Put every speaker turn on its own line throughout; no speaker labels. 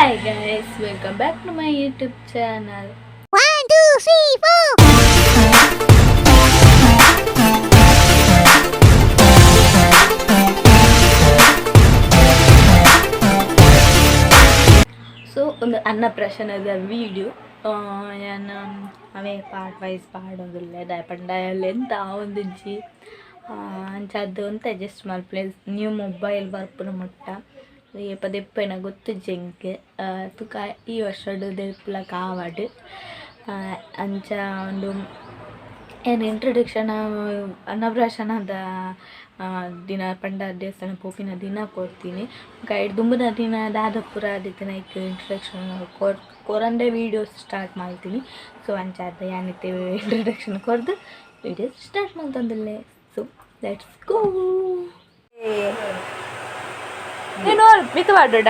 Hi guys, welcome back to my YouTube channel. 1, 2, 3, 4 so ಒಂದು ಅನ್ನಪ್ರಾಶನದ video ಏನು ಅವೇ part wise ಪಾಡೋದಿಲ್ಲ ಪಂಡಾಯಲ್ಲಿ ಎಂತ ಒಂದಿಜ್ಜಿ ಅಂಚದ್ದು ಅಂತ ಅಡ್ಜಸ್ಟ್ ಮಲ್ಪ್ಲೇಸ್ ನ್ಯೂ ಮೊಬೈಲ್ ಬರ್ಪುನ ಮುಟ್ಟ ದೆಪ್ಪೆನ ಗೊತ್ತು ಜಂಕ್ ತುಕ ಈ ವರ್ಷಡು ದೆಪ್ಪುಲ ಕಾವಡ್ ಅಂಚ ಒಂದು ಏನು ಇಂಟ್ರೊಡಕ್ಷನ್ ಅನ್ನಪ್ರಾಶನದ ದಿನ ಪಂಡ ದೇವಸ್ಥಾನ ಪೋಪಿನ ದಿನ ಕೊಡ್ತೀನಿ ಗೈಡ್ ದುಂಬುದ ದಿನ ದಾದಪುರ ದಿನ ಇಂಟ್ರೊಡಕ್ಷನ್ ಕೊರಂದೆ ವೀಡಿಯೋಸ್ ಸ್ಟಾರ್ಟ್ ಮಾಡ್ತೀನಿ. ಸೊ ಅಂಚಾದ ಯಾನಿತ್ತೆ ಇಂಟ್ರೊಡಕ್ಷನ್ ಕೊರ್ದು ವೀಡಿಯೋಸ್ ಸ್ಟಾರ್ಟ್ ಮಾಡ್ತಂದಿಲ್ಲೇ. So let's go. ನೀನು ಮಿಕ ಮಾಡೋಡ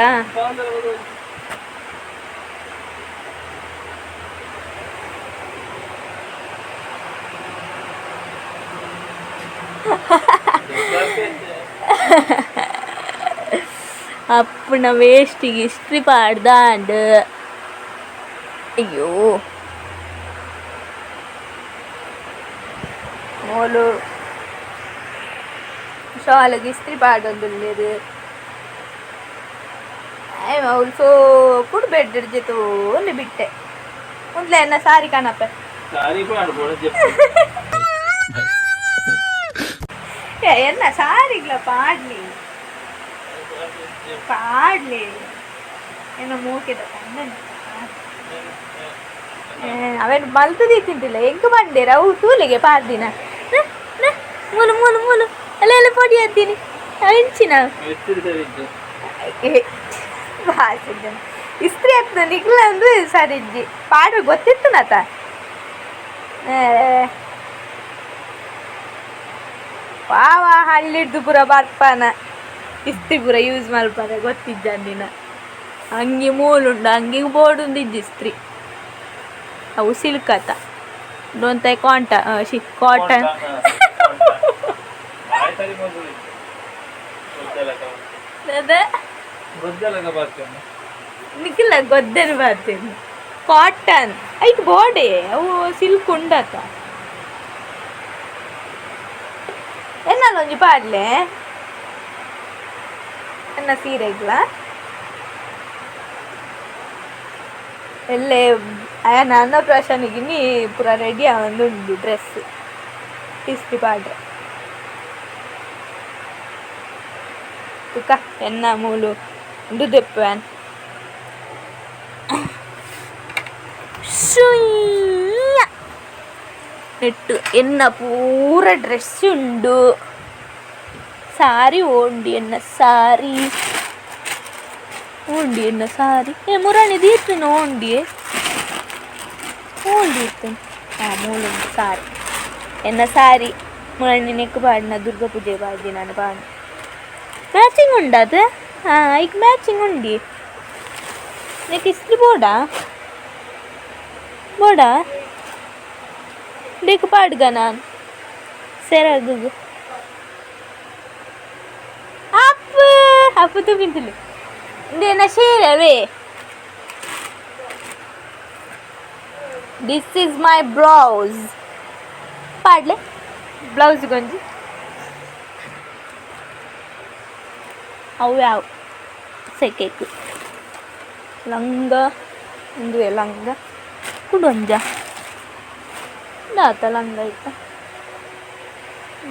ಅಪ್ಪನ ವೇಸ್ಟಿಗೆ ಹಿಸ್ಟ್ರಿ ಪಾಡ್ದಾಂಡ್ ಅಯ್ಯೋ ಮೋಲು ಶಾಲೆಗೆ ಇಸ್ತ್ರಿ ಪಾಡೊಂದುಲ್ಲೆರ್ ಅವಳು ಸೋ ಪುಡ್ ಬೆಡ್ ಜೊತೆ ಒಂದು ಬಿಟ್ಟೆ ಮುಂದ್ಲೆ ಎನ್ನ ಸಾರಿ ಕಾಣಪ್ಪ ಎನ್ನ ಸಾರಿಗ್ಲ ಪಾಡ್ಲಿ ಏನೋ ಮೂಕೆದ ಅವೇನು ಮಲ್ತದಿ ತಿಂತಿಲ್ಲ ಹೆಂಗ ಬಂದೇರ ಅವು ತೂಲಿಗೆ ಪಾಡ್ದಿನ ಮೂಲು ಮೂಲು ಮೂಲು ಅಲ್ಲೆಲ್ಲ ಪೊಡಿ ಹತ್ತೀನಿ ಹೆಂಚಿನ ಇಸ್ತ್ರಿ ಹತ್ತು ನಿಗ್ಲ ಅಂದ್ರೆ ಸರಿಜ್ಜಿ ಪಾಡ್ರೆ ಗೊತ್ತಿತ್ತು ನಾತ ವಾವ ಹಳ್ಳಿಡ್ದು ಪೂರ ಬರ್ಪಾನ ಇಸ್ತ್ರಿ ಪೂರ ಯೂಸ್ ಮಲ್ಪಾನ ಗೊತ್ತಿದ್ದಿನ ಹಂಗೆ ಮೂಲುಂಡು ಹಂಗೆ ಬೋಡುಂದಿಜ್ಜಿ ಇಸ್ತ್ರಿ ಅವು ಸಿಲ್ಕತ ಡೊಂತಾಯಿ ಕಾಟನ್ ನಿಖಿಲ ಗೊದ್ದೆನು ಬರ್ತೀನಿ ಕಾಟನ್ ಐಟ್ ಬೋಡೆ ಅವು ಸಿಲ್ಕ್ ಉಂಡತ ಎನ್ನಲ್ಲ ಒಂಜಿ ಪಾಡ್ಲೆ ಎನ್ನ ಸೀರೆಗ್ಲ ಎಲ್ಲೇ ಅಯ್ಯನ ಅನ್ನಪ್ರಾಶನಿಗೆ ನೀ ಪೂರ ರೆಡಿ ಆವೊಂದುಂಡು ಡ್ರೆಸ್ ಇಸ್ತ್ರಿ ಪಾಡ್ರೆ ತುಕ ಎನ್ನ ಮೂಲು ಉಂಡು ದೆಪ್ಪನ್ ನೆಟ್ಟು ಎನ್ನ ಪೂರ ಡ್ರೆಸ್ ಉಂಡು ಸಾರಿ ಓಂಡಿ ಎನ್ನ ಸಾರಿ ಮುರಾಣಿ ದೀರ್ತಿನ ಓಂಡಿ ಇರ್ತೇನೆ ಮೂಲುಂಡು ಸಾರಿ ಎನ್ನ ಸಾರಿ ಮುರಾಣಿ ನೆಕ್ ಪಾಡಿನ ದುರ್ಗಾ ಪೂಜೆ ಪಾಡಿ ನಾನು ಪಾಡಿ ಮ್ಯಾಚಿಂಗ್ ಉಂಡದ ಈಗ ಮ್ಯಾಚಿಂಗ್ ಉಂಡಿ ನೆಕ್ ಇಸ್ತ್ರಿ ಬೋಡಾ ಡೆಕ್ ಪಾಡ್ಗ ನಾನು ಸೆರಗು ಅಪ್ಪ ತುಂಬಿಂತಿಲ್ಲ ಇಂದೇನ ಶೇರವೇ ದಿಸ್ ಈಸ್ ಮೈ ಬ್ಲೌಸ್ ಪಾಡ್ಲೆ ಬ್ಲೌಸ್ ಗೊಂಜಿ ಅವು ಯಾವ ಸೆಕೆಕು ಲಂಗ ಒಂದು ಲಂಗ ಕುಡೊಂಜ ದಾತ ಲಂಗ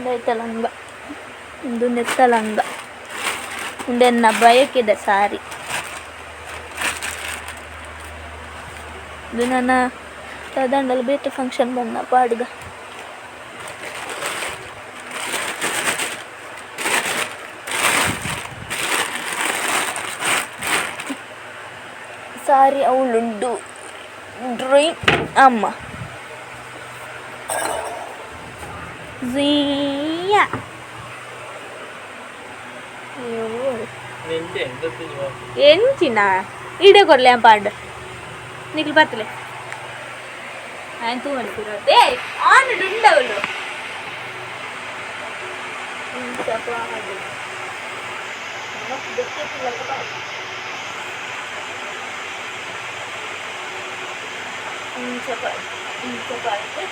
ಐತ ಲಂಗ ಒಂದು ನೆತ್ತ ಲಂಗ ಉಂಡೆನ್ನ ಬಯಕಿದೆ ಸಾರಿ ಇದು ನನ್ನ ದಂಡಲ್ಲಿ ಬೇಟೆ ಫಂಕ್ಷನ್ ಬಂದ ಪಾಡ್ಗ ಸಾರಿ ಅವಳುಂಡು ಡ್ರಾಯಿಂಗ್ ಅಮ್ಮ ಝೀಯಾ ಎಂಚಿನ ಈಡೆ ಕೊರ್ಲೆ ಪಾಡ್ ನಿಖಿಲ್ ಬತ್ತಲೆ ತೂ ಮಣಿಸಿರೋದು ಆನ್ ಡುಂಡವಳು ಇಂಚ ಪತ್ತು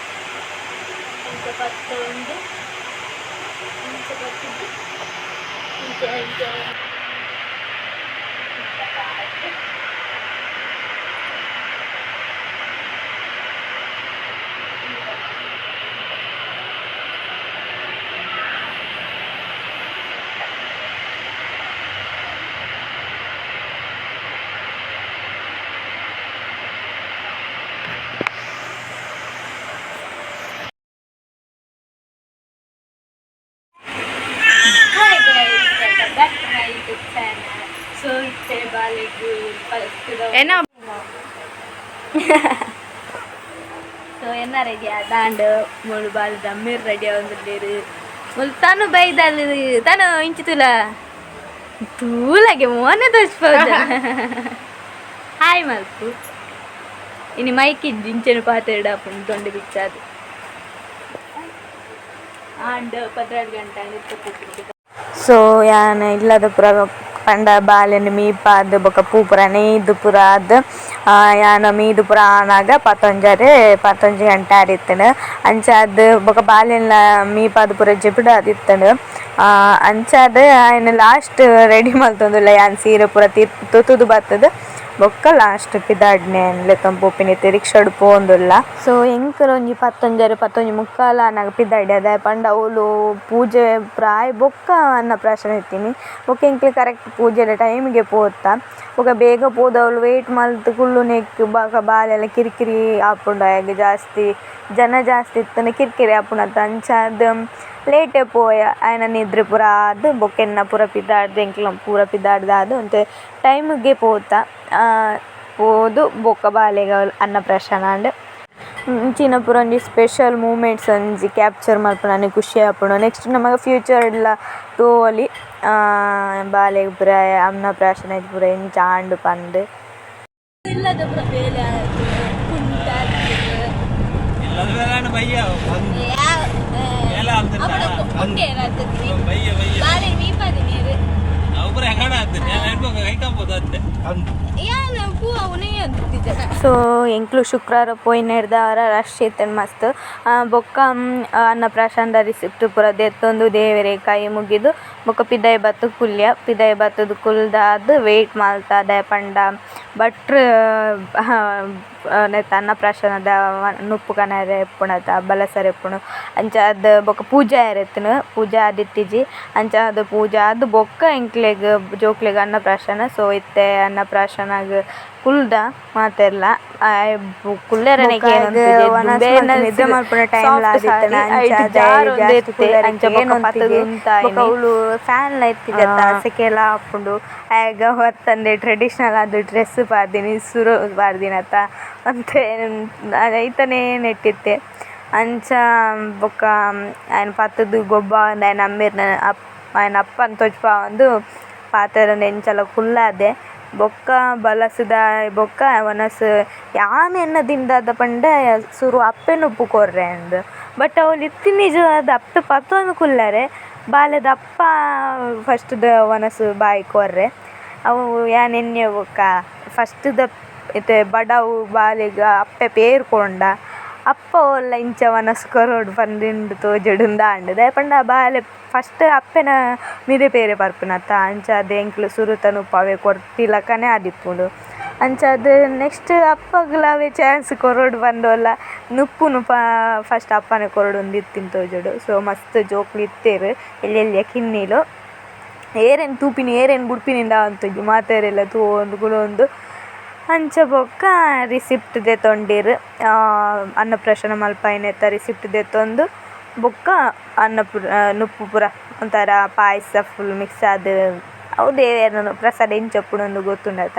ಇಂಚ ಪತ್ತೊಂದು ಇಂಚ ಪತ್ತಿದ್ದು ಇಂಚ ಇಂಚ ಇಂಚ ಪಾಡು ಸೊ ಎನ್ನ ರೆಡಿ ದಾಂಡ್ ಮುಳು ಬಾಲ್ ದಮ್ಮಿರ್ ರೆಡಿ ಆಗೊಂದಿರು ಮುಲ್ ತಾನು ಬೈದಲ್ಲಿ ತಾನು ಇಂಚು ತೂಲಾಗೆ ಮೋನೆ ತೋಚ್ಬೋದು ಹಾಯ್ ಮಲ್ಪು ಇನ್ನು ಮೈಕಿದ್ದು ಇಂಚೆನು ಪಾತ್ರೆ ಅಪ್ಪನ ತೊಂಡೆ ಬಿಚ್ಚಾದು ಆಂಡ್ 12 ಗಂಟೆ ಸೊ ಯಾನ ಇಲ್ಲದ ಪುರ ಪಂಡ ಬಾಲೆನ್ ಮೀಪಾದ್ ಬೊಕ ಪೂ ಪುರ ನೇಯ್ದು ಪುರ ಆದ್ ಯಾನ ಮೀದು ಪುರ ಆನಾಗ 11 ಗಂಟೆ ಆದಿತ್ತನು ಅಂಚಾದ್ ಬೊಕ ಬಾಲೆನ್ಲ ಮೀಪಾದ್ ಪುರ ಜೆಪಿಡು ಆದಿತ್ತನು ಅಂಚಾದ್ ಆಯ್ನ ಲಾಸ್ಟ್ ರೆಡಿ ಮಲ್ತೊಂದುಲ್ಲ ಯಾನ್ ಸೀರೆ ಪುರ ತುತ್ತುದು ಬತ್ತದ ಬೊಕ್ಕ ಲಾಸ್ಟ್ ಪಿದಾಡ್ನೆ ಲೆತ್ತೊಂದು ಪೋಪಿನಿತ್ತೆ ರಿಕ್ಷಾಡು ಪೋಂದುಲ್ಲ ಸೊ ಎಂಕರ್ ಒಂಜಿ 11 ಮುಕ್ಕಾಲ ಆನಾಗ ಪಿದಾಡಿ ಅದ ಪಂಡ ಅವಳು ಪೂಜೆ ಪ್ರಾಯ ಬೊಕ್ಕ ಅನ್ನಪ್ರಾಶನ ಇತ್ತೀನಿ ಬೊಕ್ಕ ಎಂಕ್ಲೆ ಕರೆಕ್ಟ್ ಪೂಜೆದ ಟೈಮಿಗೆ ಪೋತ ಬೊಕ್ಕ ಬೇಗ ಪೋದವಳು ವೆಯ್ಟ್ ಮಲ್ತು ಕುಳ್ಳು ನೆಕ್ ಬಾಲೆಲ್ಲ ಕಿರಿಕಿರಿ ಆಪುಂಡು ಆಗ ಜಾಸ್ತಿ ಜನ ಜಾಸ್ತಿ ಇತ್ತನ ಕಿರಿಕಿರಿ ಆಪುಂಡತ್ತ ಅಂಚಾದ್ ಲೇಟೇ ಪೋಯ ಆಯ್ನ ನಿದ್ರೆ ಪೂರ ಆದ್ ಬೊಕ್ಕ ಎನ್ನ ಪೂರ ಪಿದಾಡ್ದು ಎಂಕ್ಲ ಪೂರ ಪಿದಾಡ್ದಾದು ಅಂತೆ ಟೈಮಿಗೆ ಪೋತ ಪೋದು ಬೊಕ್ಕ ಬಾಲೆಗ ಅನ್ನಪ್ರಾಶನ ಅಂಡ್ ಇಂಚಿನ ಪೂರ ಒಂಜಿ ಸ್ಪೆಷಲ್ ಮೂಮೆಂಟ್ಸ್ ಒಂಜಿ ಕ್ಯಾಪ್ಚರ್ ಮಲ್ಪುನ ಖುಷಿ ಆಪುಂಡು ನೆಕ್ಸ್ಟ್ ನಮಗೆ ಫ್ಯೂಚರ್ಲ ತೋವೊಲಿ ಬಾಲೆಗ್ ಪೂರ ಅನ್ನಪ್ರಾಶನ ಪೂರ ಎಂಚ ಆಂಡ್ ಪಂದ್ ಇಲ್ಲದ ಪೂರ ಬೇಲೆ ಸೊ ಎಂಕ್ಲು ಶುಕ್ರವಾರ ಪೋಯಿನ ಹಿಡ್ದವರ ರಶ್ ಇತ್ತೇನು ಮಸ್ತ್ ಬೊಕ್ಕ ಅನ್ನಪ್ರಾಶನದ ರಿಸಿಪ್ಟ್ ಪೂರ ದೆತ್ತೊಂದು ದೇವರೇ ಕೈ ಮುಗಿದು ಬೊಕ್ಕ ಪಿದಾಯಿ ಬತ್ತು ಕುಲ್ಯ ಪಿದಾಯಿ ಬತ್ತದು ಕುಲ್ದಾದ್ ವೆಯ್ಟ್ ಮಲ್ತದ ಪಂಡ ಭಟ್ರು ನೆತ್ತ ಅನ್ನಪ್ರಾಶನದ ನುಪ್ಪು ಕನರೆ ಎಪ್ಪುಣತ ಬಲಸರ ಎಪ್ಪುಣು ಅಂಚಾದ್ ಬೊಕ್ಕ ಪೂಜೆ ಎರೆತ್ತನು ಪೂಜೆ ಆದಿತ್ತಿಜಿ ಅಂಚಾದ್ ಪೂಜೆ ಆದ್ ಬೊಕ್ಕ ಎಂಕ್ಲೆಗ್ ಜೋಕ್ಲೆಗ್ ಅನ್ನಪ್ರಾಶನ ಸೊ ಇತ್ತೆ ಅನ್ನಪ್ರಾಶನಗ್ ಕುಲ್ದ ಮಾತೆಲ್ಲ ಕುಲ್ಲೆರನೆಗೆ ನಿದ್ರೆ ಮಲ್ಪುನ ಟೈಮ್ ಅವಳು ಫ್ಯಾನ್ ಇತ್ತಿಜತ್ತ ಸೆಕೆಲ್ಲ ಹಾಕೊಂಡು ಆಗ ಹೊತ್ತಂದೆ ಟ್ರೆಡಿಷ್ನಲ್ ಅದು ಡ್ರೆಸ್ ಪಾರ್ದಿನಿ ಸುರು ಪಾರ್ದಿನತ್ತ ಅಂತೆ ಐತನೇ ನೆಟ್ಟಿತ್ತೆ ಅಂಚ ಬೊಕ್ಕ ఆయన ಪತ್ತದು ಗೊಬ್ಬ ಒಂದು ఆయన ಅಮ್ಮಿರ್ನ ఆయన ಅಪ್ಪನ ತೊಜ್ಪ ಒಂದು ಪಾತೆರ ನೆಂಚಲ ಕುಲ್ಲಾದೆ ಬೊಕ್ಕ ಬಲಸದ ಬೊಕ್ಕ ವನಸ್ ಯಾನ್ ಎನ್ನದಿಂದ ಪಂಡ ಸುರು ಅಪ್ಪೆನ ಉಪ್ಪು ಕೊರ್ರೆ ಅಂದು ಬಟ್ ಅವಳು ಇತ್ತಿ ನಿಜ ಅದು ಅಪ್ಪೆ ಪತ್ತೊಂದು ಕುಲ್ಲರೆ ಬಾಲೆದ ಅಪ್ಪ ಫಸ್ಟ್ದ ವನಸ್ ಬಾಯಿ ಕೊರ್ರೆ ಅವು ಯಾನ್ ಎಣ್ಣೆ ಬೊಕ್ಕ ಫಸ್ಟ್ದ ಇತ್ತೆ ಬಡವು ಬಾಲಿಗ ಅಪ್ಪೆ ಪೇರ್ಕೊಂಡ ಅಪ್ಪ ಒಲ್ಲ ಇಂಚ ವನಸ್ ಕೊರೋಡು ಪಂದಿಂಡು ತೋಜುಡುಂದ ಅಂಡದೆ ಪಂಡ ಬಾಲೆ ಫಸ್ಟ್ ಅಪ್ಪೆನ ಮಿದೆ ಪೇರೆ ಬರ್ಪುನತ್ತ ಅಂಚಾದ್ ಎಂಕ್ಲು ಸುರುತನು ಪವೆ ಕೊರ್ತಿಲಕನೆ ಆದಿಪ್ಪುಂಡು ಅಂಚಾದ್ ನೆಕ್ಸ್ಟ್ ಅಪ್ಪಗ್ಲವೇ ಚಾನ್ಸ್ ಕೊರೋಡು ಬಂದೋಲ್ಲ ನುಪ್ಪುನು ಫಸ್ಟ್ ಅಪ್ಪನೆ ಕೊರೋಡು ಒಂದಿತ್ತಿನ ತೋಜುಡು ಸೊ ಮಸ್ತ್ ಜೋಕ್ಲು ಇತ್ತೇರು ಎಲ್ಲೆಲ್ಲಿಯ ಕಿನ್ನೀಲು ಏರೇನು ತೂಪಿನಿ ಏರೇನು ಬುಡ್ಪಿನಿಂದ ಅಂತುಜಿ ಮಾತೆರೆಲ್ಲ ತೂವೊಂದು ಗುಳೊಂದು ಅಂಚ ಬೊಕ್ಕ ರಿಸಿಪ್ಟ್ ದೆತೊಂಡಿರು ಅನ್ನಪ್ರಾಶನ ಮಲ್ಪೈನೆತ್ತ ರಿಸಿಪ್ಟ್ ದೆತ್ತೊಂದು ಬೊಕ್ಕ ನುಪ್ಪು ಪೂರ ಒಂಥರ ಪಾಯಸ ಫುಲ್ ಮಿಕ್ಸ್ ಆದ ಅವು ದೇವೇರನು ಪ್ರಸಾದ ಎಂಚಪ್ಪುಡೊಂದು ಗೊತ್ತುಂಡತ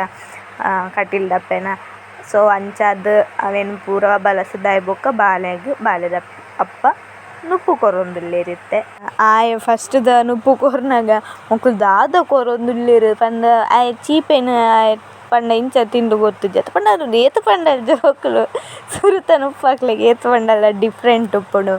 ಕಟೀಲ್ದಪ್ಪೆನ ಸೊ ಅಂಚಾದ್ ಅವೇನು ಪೂರ ಬಲಸದಾಯ್ ಬೊಕ್ಕ ಬಾಲೆದ ಅಪ್ಪ ನುಪ್ಪು ಕೊರೊಂದುಲ್ಲೇರಿತ್ತೆ ಆಯ್ ಫಸ್ಟ್ದ ನುಪ್ಪು ಕೊರ್ನಾಗ ಮೊಕ್ಕಲು ದಾದ ಕೊರೊಂದುಲ್ಲೇರು ಪಂಡ ಆಯ್ ಚೀಪೇನು ಪಂಡ ಇಂಚ ತಿಂದು ಗೊತ್ತಿದ್ದ ಪಂಡ ಅದು ಏತು ಪಂಡ ಜೋಕುಲು ಸುರುತ ಉಪ್ಪು ಹಾಕ್ಲಿಕ್ಕೆ ಏತು ಪಂಡಲ್ಲ ಡಿಫ್ರೆಂಟ್ ಉಪ್ಪುಡು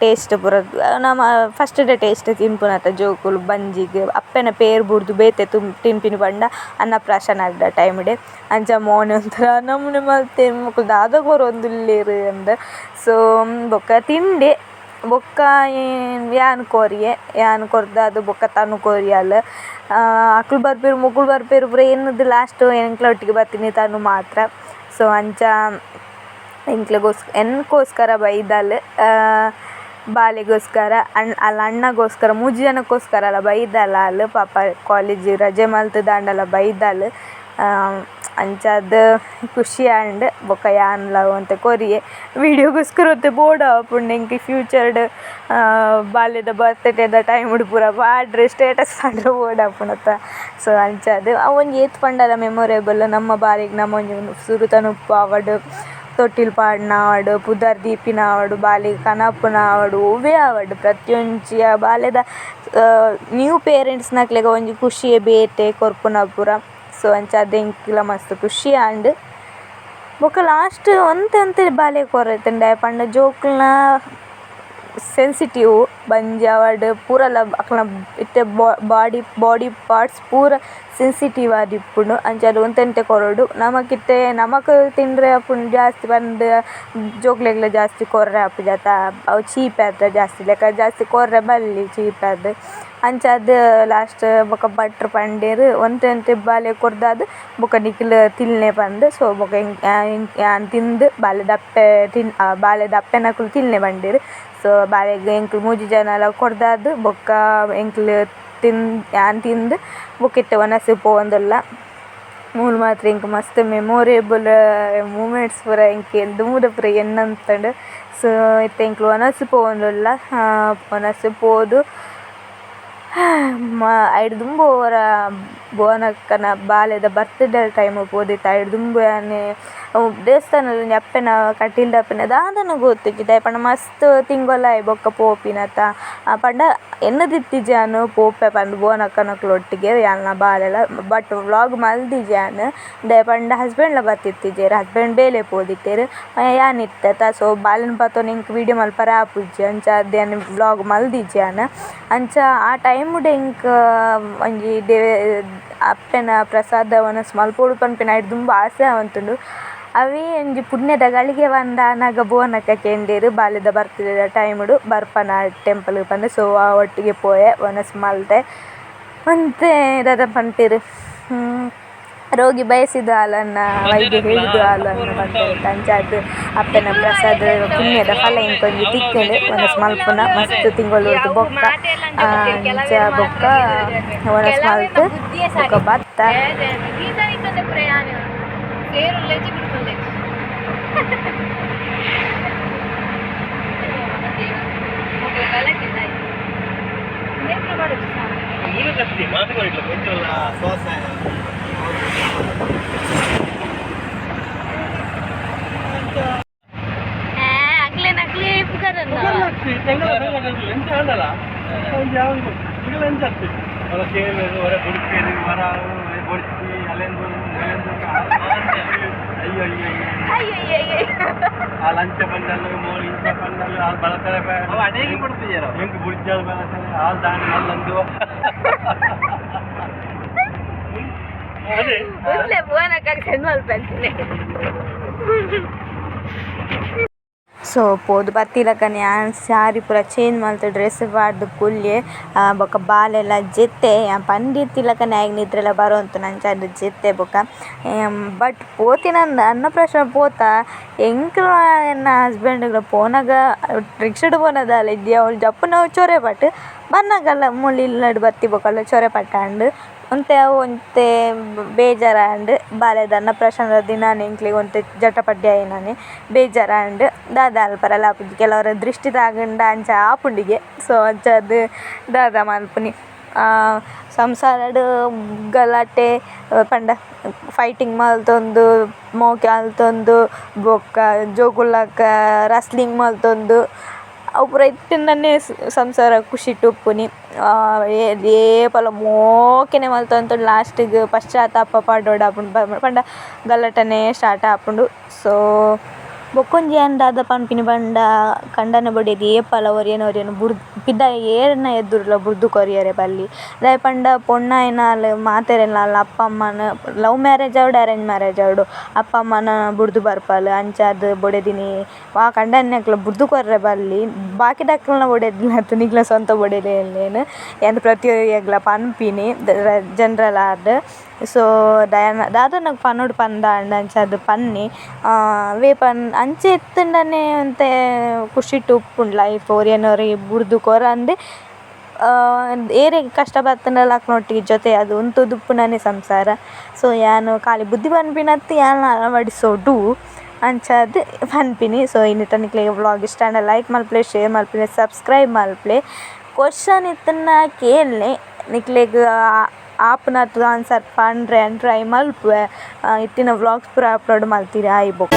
ಟೇಸ್ಟ್ ಬರೋದು ನಮ್ಮ ಫಸ್ಟ್ ಡೇ ಟೇಸ್ಟ್ ತಿನ್ಪುನತ್ತ ಜೋಕುಲು ಬಂಜಿಗೆ ಅಪ್ಪನ ಪೇರು ಬುಡ್ದು ಬೇತೆ ತಿನ್ಪಿನ ಪಂಡ ಅನ್ನಪ್ರಾಶನ ಆದ ಟೈಮ್ಡೆ ಅಂಚ ಮೋನೆ ಒಂಥರ ನಮ್ಮನೆ ಮಲ್ತೆ ಮಕ್ಕಳು ದಾದ ಕೊರೊಂದುಲ್ಲೇರು ಅಂದ. ಸೊ ಬೊಕ್ಕ ತಿಂಡೆ ಬೊಕ್ಕ ಯಾನ್ ಕೊರಿಯೆ ಯಾನ್ ಕೊರ್ದಾದು ಬೊಕ್ಕ ತನು ಕೊರಿಯಲ್ ಅಕ್ಲು ಬರ್ಪೇರು ಮುಕ್ಕಳು ಬರ್ಪೇರು ಪೂರ ಏನದು ಲಾಸ್ಟ್ ಎಂಕ್ಲ ಒಟ್ಟಿಗೆ ಬರ್ತೀನಿ ತನು ಮಾತ್ರ. ಸೊ ಅಂಚ ಎನ್ಕೋಸ್ಕರ ಬೈದಲ್ ಬಾಲೆಗೋಸ್ಕರ ಅಲ್ಲ ಅಣ್ಣಗೋಸ್ಕರ 3 ಜನಕ್ಕೋಸ್ಕರ ಅಲ್ಲ ಬೈದಲ್ಲ ಅಲ್ಲ ಪಾಪ ಕಾಲೇಜ್ ರಜೆ ಮಲ್ತು ದಾಂಡಲ ಬೈದಲ್ ಅಂಚಾದ ಖುಷಿ ಆಂಡ್ ಬೊಕ್ಕ ಯಾನ್ಲ ಅಂತ ಕೊರಿಯೆ ವಿಡಿಯೋಗೋಸ್ಕರ ಹೊತ್ತೆ ಬೋರ್ಡ್ ಆಪುಂಡು ಎಂಕ್ ಫ್ಯೂಚರ್ಡ್ ಬಾಲ್ಯದ ಬರ್ತ್ಡೇದ ಟೈಮ್ಡು ಪೂರ ಪಾಡ್ರೆ ಸ್ಟೇಟಸ್ ಪಾಡ್ರೆ ಬೋರ್ಡ್ ಆಪುಂಡತ್ತ. ಸೊ ಅಂಚಾದ ಅವೊಂಜಿ ಏತ್ ಪಂಡಲ ಮೆಮೊರೇಬಲ್ ನಮ್ಮ ಬಾರಿಗೆ ನಮ್ಮ ಒಂಜಿ ಸುರುತನ ಉಪ್ಪು ಆವಡ್ ತೊಟ್ಟಿಲು ಪಾಡ್ನ ಆವಡ್ ಪುದರ್ ದೀಪಿನ ಆವಡ್ ಬಾಲಿಗೆ ಕನಪುನ ಆವಡ್ ಒವ್ವೇ ಆವಡ್ ಪ್ರತಿಯೊಂಜಿಯ ಬಾಲ್ಯದ ನ್ಯೂ ಪೇರೆಂಟ್ಸ್ನಕ್ಲೆಗ ಒಂಜಿ ಖುಷಿಯೇ ಬೇತೆ ಕೊರ್ಪುನ ಪೂರ. ಸೊ ಅಂಚಾದ ಎಂಕ್ಲ ಮಸ್ತ್ ಖುಷಿ ಆಂಡ್ ಬೊಕ್ಕ ಲಾಸ್ಟ್ ಒಂತೆ ಬಾಲೆ ಕೊರೈತಂಡೆ ಪಂಡ ಜೋಕುಲ್ನ ಸೆನ್ಸಿಟಿವ್ ಬಂಜಿ ಅವಡ್ ಪೂರಲ ಅಕ್ಲ್ನ ಇತ್ತೆ ಬಾಡಿ ಪಾರ್ಟ್ಸ್ ಪೂರ ಸೆನ್ಸಿಟಿವ್ ಆದಿಪ್ಪುಂಡು ಅಂಚಾದ್ ಒಂತೆಂತೆ ಕೊರಡು ನಮಕಿತ್ತೆ ನಮಕ್ ತಿಂಡ್ರೆ ಅಪ್ಪುಂಡು ಜಾಸ್ತಿ ಬಂದು ಜೋಕ್ಲೆಗ್ಲ ಜಾಸ್ತಿ ಕೊರ್ರೆ ಆಪು ಜಾತ ಅವು ಚೀಪ್ ಆದ ಜಾಸ್ತಿ ಲೆಕ್ಕ ಜಾಸ್ತಿ ಕೊರ್ರೆ ಬಲ್ಲಿ ಚೀಪ್ ಆದ ಅಂಚಾದ್ ಲಾಸ್ಟ್ ಬೊಕ್ಕ ಭಟ್ರು ಪಂಡೇರು ಒಂತೆ ಬಾಲೆ ಕೊರ್ದಾದ್ ಬೊಕ್ಕ ನಿಖಿಲ್ ತಿಲ್ನೆ ಪಂದ್. ಸೊ ಬೊಕ್ಕ ಯಾನ್ ತಿಂದು ಬಾಲೆದ ಅಪ್ಪೆನಕುಲು ತಿಲ್ನೆ ಬಂಡೇರು. ಸೊ ಬಾಲೆಗ್ ಎಂಕ್ಲು 3 ಜನಲ ಕೊರ್ದಾದ್ ಬೊಕ್ಕ ಎಂಕ್ಲು ಯಾನ್ ತಿಂದು ಬೊಕ್ಕ ಇತ್ತೆ ಒನಸಿ ಪೋವಂದುಲ್ಲ ಮೂಲು ಮಾತ್ರ ಎಂಕ್ ಮಸ್ತ್ ಮೆಮೊರೇಬಲ್ ಮೂಮೆಂಟ್ಸ್ ಪೂರ ಎಂಕ್ ದುಂಬುದ ಪೂರ ಎನ್ನಂತಂಡು. ಸೊ ಇತ್ತೆ ಎಂಕ್ಲು ಒನಸಿ ಪೋವಂದುಲ್ಲ ಒನಸಿ ಪೋದು ಐಡ್ ದುಂಬು ಅವರ ಬೋನಕ್ಕನ ಬಾಲ್ಯದ ಬರ್ತ್ಡೇ ಟೈಮ್ ಪೋದಿತ್ತು ಐಡ್ ದುಂಬು ಯಾನೆ ದೇವಸ್ಥಾನದ ಅಪ್ಪೆನ ಕಟೀಲ್ದ ಅಪ್ಪೆನ ದಾದನ ಗೊತ್ತಿಜ್ಜಿದ ಪಂಡ ಮಸ್ತ್ ತಿಂಗೊಲಾಯ್ ಬೊಕ್ಕ ಪೋಪಿನತ ಪಂಡ ಎನ್ನದಿತ್ತಿಜ್ಜಾನು ಪೋಪೆ ಪಂದ್ ಬೋನಕ್ಕನಕ್ಲೊಟ್ಟಿಗೆ ಯಾನ್ಲ ಬಾಲೆಲ ಬಟ್ ವ್ಲಾಗ್ ಮಲ್ದಿಜ್ಜಾನು ದೇ ಪಂಡ ಹಸ್ಬೆಂಡ್ಲ ಬತ್ತಿತ್ತಿಜ್ಜೇರು ಹಸ್ಬೆಂಡ್ ಬೇಲೆ ಪೋದಿತ್ತೇರು ಯಾನಿತ್ತ. ಸೊ ಬಾಲೆನ ಪತ್ತೋನು ಎಂಕ್ ವೀಡಿಯೋ ಮಲ್ಪರೆ ಆಪುಜ್ಜಿ ಅಂಚ ಅದೇನು ವ್ಲಾಗ್ ಮಲ್ದಿಜ್ಜಾನು ಅಂಚ ಆ ಟೈಮುಡು ಎಂಕ್ ಒಂಜಿ ಅಪ್ಪೆನ ಪ್ರಸಾದ ವನಸ್ ಮಲ್ಪೊಡು ಪನ್ಪೆನ ಐಟ್ ದುಂಬು ಆಸೆ ಆವೊಂದುಂಡು. ಅವೇ ಒಂಜಿ ಪುಣ್ಯದ ಗಳಿಗೆ ಪಂಡ ನಗ ಬೋನಕ್ಕ ಕೇಂದೇರು ಬಾಲ್ಯದ ಬರ್ತ್ಡೇದ ಟೈಮುಡು ಬರ್ಪನ ಟೆಂಪಲ್ ಪಂದ್. ಸೊ ಆ ಒಟ್ಟಿಗೆ ಪೋಯೆ ವನಸ್ ಮಲ್ತೆ ಒಂತೆ ದಾದ ಪಂಟೆರ್ ರೋಗಿ ಬಯಸಿದ ಹಾಲನ್ನ ವೈದ್ಯ ಹೇಳಿದ ಹಾಲನ್ನು ಪಂಟೆರ್ ಅಂಚಾದ್ ಅಪ್ಪೆನ ಪ್ರಸಾದ ಪುಣ್ಯದ ಫಲ ಎಂಕೊಂಜಿ ತಿಕ್ಕಂಡು ವನಸ್ ಮಲ್ಪುನ ಮಸ್ತ್ ತಿಂಗೊಲು ಬೊಕ್ಕ ಅಂಚ ಬೊಕ್ಕ ವನಸ್ ಮಲ್ತ್ ಬೊಕ್ಕ ಭತ್ತ
ಲಂಚ ಬಂದಲ್ಲ ಮೋಲ್ ಇಂಚ ಬಂದಲ್ಲ ಆ ಬಳಕರೆ ಅನೇಕ ಬಿಡ್ತಿದ್ದಾರೆ ಹೆಂಗೆ ಬುಡ್ಜಾಲ ಬಳಕರೆ ಹಾಲ್ ದಾಣಿ ಅಲ್ಲಂದು ಅದೇ
ಉದ್ಲೆ ಬೋನಕ್ಕ ಸೆಂಡ್ ಮಲ್ಪಂತೀನಿ. ಸೊ ಪೋದು ಬತ್ತಿಲಕನೆ ಯಾನ್ ಸಾರಿ ಪೂರ ಚೇಂಜ್ ಮಲ್ತು ಡ್ರೆಸ್ ಪಾಡ್ದು ಕುಲ್ಯೆ ಬೊಕ್ಕ ಬಾಲೆಲ್ಲ ಜೆತ್ತೆ ಪಂಡಿತ್ತಿಲಕನೆ ಆಯ್ಗೆ ನಿದ್ರೆಲ್ಲ ಬರೋಂತು ನಂಚಾದ್ ಜೆತ್ತೆ ಬೊಕ್ಕ ಬಟ್ ಪೋತಿನ ಅನ್ನಪ್ರಾಶನ ಪೋತ ಎಂಕ್ಲ ಎನ್ನ ಹಸ್ಬೆಂಡ್ಲ ಪೋನಾಗ ರಿಕ್ಷಾಡ್ ಪೋನದಲ್ಲ ಇದ್ದಿ ಅವ್ಳು ಜಪ್ಪು ನಾವು ಚೊರೆ ಪಟ್ಟು ಬನ್ನಾಗಲ್ಲ ಮುಳ್ಳು ಇಲ್ಲಡ್ ಬತ್ತಿ ಬೊಕ್ಕಲ್ಲ ಚೊರೆ ಪಟ್ಟಾಂಡು ಒಂತೆ ಬೇಜಾರಾಂಡ್ ಬಾಲ್ಯದ ಅನ್ನಪ್ರಾಶನದ ದಿನ ಎಂಕ್ಲಿಗೆ ಒಂತೆ ಜಟಪಡ್ಡಿ ಆಯ್ನಾನೆ ಬೇಜಾರಾಂಡ್ ದಾದ ಅಲ್ಪರಲ್ಲ ಆಪುಜಿ ಕೆಲವರ ದೃಷ್ಟಿ ತಾಗಂಡ ಅಂಚ ಆಪುಂಡಿಗೆ. ಸೊ ಅಂಚಾದ್ ದಾದ ಮಲ್ಪುನಿ ಸಂಸಾರಡ್ ಗಲಾಟೆ ಪಂಡ ಫೈಟಿಂಗ್ ಮಲ್ತೊಂದು ಮೋಕೆ ಆಲ್ತೊಂದು ಬೊಕ್ಕ ಜೋಕುಲ್ಲಕ ರಸ್ಲಿಂಗ್ ಮಲ್ತೊಂದು ಅವು ಪೂರ ಇತ್ತಿಂದನೇ ಸಂಸಾರ ಖುಷಿ ಟುಪ್ಪುನಿ ಏಪಲ ಮೋಕೆನೆ ಮಲ್ತೊಂದು ಲಾಸ್ಟಿಗೆ ಪಶ್ಚಾತ್ತಾಪ ಪಡೋಡು ಆಪುಂಡು ಪಂಡ ಗಲಾಟನೆ ಸ್ಟಾರ್ಟ್ ಆಪುಂಡು. ಸೊ ಬೊಕ್ಕೊಂಜಿ ಅಂದಾದ ಪನ್ಪಿನಿ ಪಂಡ ಕಂಡನ ಬೊಡೆದಿ ಏಪಲ ಒರಿಯನ ಪಿಡ್ಡ ಏರ್ನ ಎದ್ದುರ್ಲ ಬುರ್ದು ಕೊರಿಯರೆ ಬಲ್ಲಿ ದಾಯೆ ಪಂಡ ಪೊಣ್ಣಾಯಿನಾಲ್ ಮಾತೆರೆನಾಲ್ ಅಪ್ಪ ಅಮ್ಮನ ಲವ್ ಮ್ಯಾರೇಜ್ ಆವಡ್ ಅರೇಂಜ್ ಮ್ಯಾರೇಜ್ ಆವಡ್ ಅಪ್ಪ ಅಮ್ಮನ ಬುಡ್ದು ಬರ್ಪಲ್ ಅಂಚಾದ್ ಬೊಡೆದಿನಿ ವಾ ಕಂಡನ್ಯಕ್ಲ ಬುರ್ದು ಕೊರ್ರೆ ಬಲ್ಲಿ ಬಾಕಿ ಡಕ್ಲನ ಬೊಡೆದಿಲತ್ತು ನಿಕ್ಲ ಸ್ವಂತ ಬೊಡೆಲೇನು ಎಂದ್ ಪ್ರತಿಯೊರಿಯಗ್ಲ ಪನ್ಪಿನಿ ಜನರಲ್ ಆದ್ ಸೊ ದಾದನಗ್ ಪನ್ನೋಡು ಪಂದಾಂಡ ಅಂಚಾದ್ ಪನ್ನಿ ವೇ ಅಂಚೆ ಎತ್ತಂಡನೆ ಅಂತೆ ಖುಷಿಟ್ ಉಪ್ಪುಂಡು ಲೈಫ್ ಒರಿಯನೊರಿ ಬುರ್ದು ಕೊರಂದೆ ಏರೆ ಕಷ್ಟ ಬತ್ತಂಡಲ ಅಕ್ನೊಟ್ಟಿಗೆ ಜೊತೆ ಅದು ಉಂತುದುಪ್ಪುನನೆ ಸಂಸಾರ. ಸೊ ಯಾನು ಖಾಲಿ ಬುದ್ಧಿ ಪನ್ಪಿನತ್ತು ಯಾನು ಅಳವಡಿಸೋಡು ಅಂಚಾದ್ ಪನ್ಪಿನಿ. ಸೊ ಇನ್ನಿತ ನಿಕ್ಲೆಗ್ ವ್ಲಾಗ್ ಇಷ್ಟ ಆಂಡ ಲೈಕ್ ಮಲ್ಪ್ಲೆ, ಶೇರ್ ಮಲ್ಪ್ಲೆ, ಸಬ್ಸ್ಕ್ರೈಬ್ ಮಲ್ಪ್ಲೆ. ಕ್ವಶನ್ ಇತ್ತನ್ನ ಕೇಳಲೆ ನಿಕ್ಲೆಗ್ ಆಪ್ನತ್ತು ಆನ್ಸರ್ ಪಂಡ್ರೆ ಟ್ರೈ ಮಲ್ಪುವೆ. ಇತ್ತಿನ ವ್ಲಾಗ್ಸ್ ಪೂರ ಅಪ್ಲೋಡ್ ಮಲ್ತಿರಿ ಆಯ್ಬೊಕ್.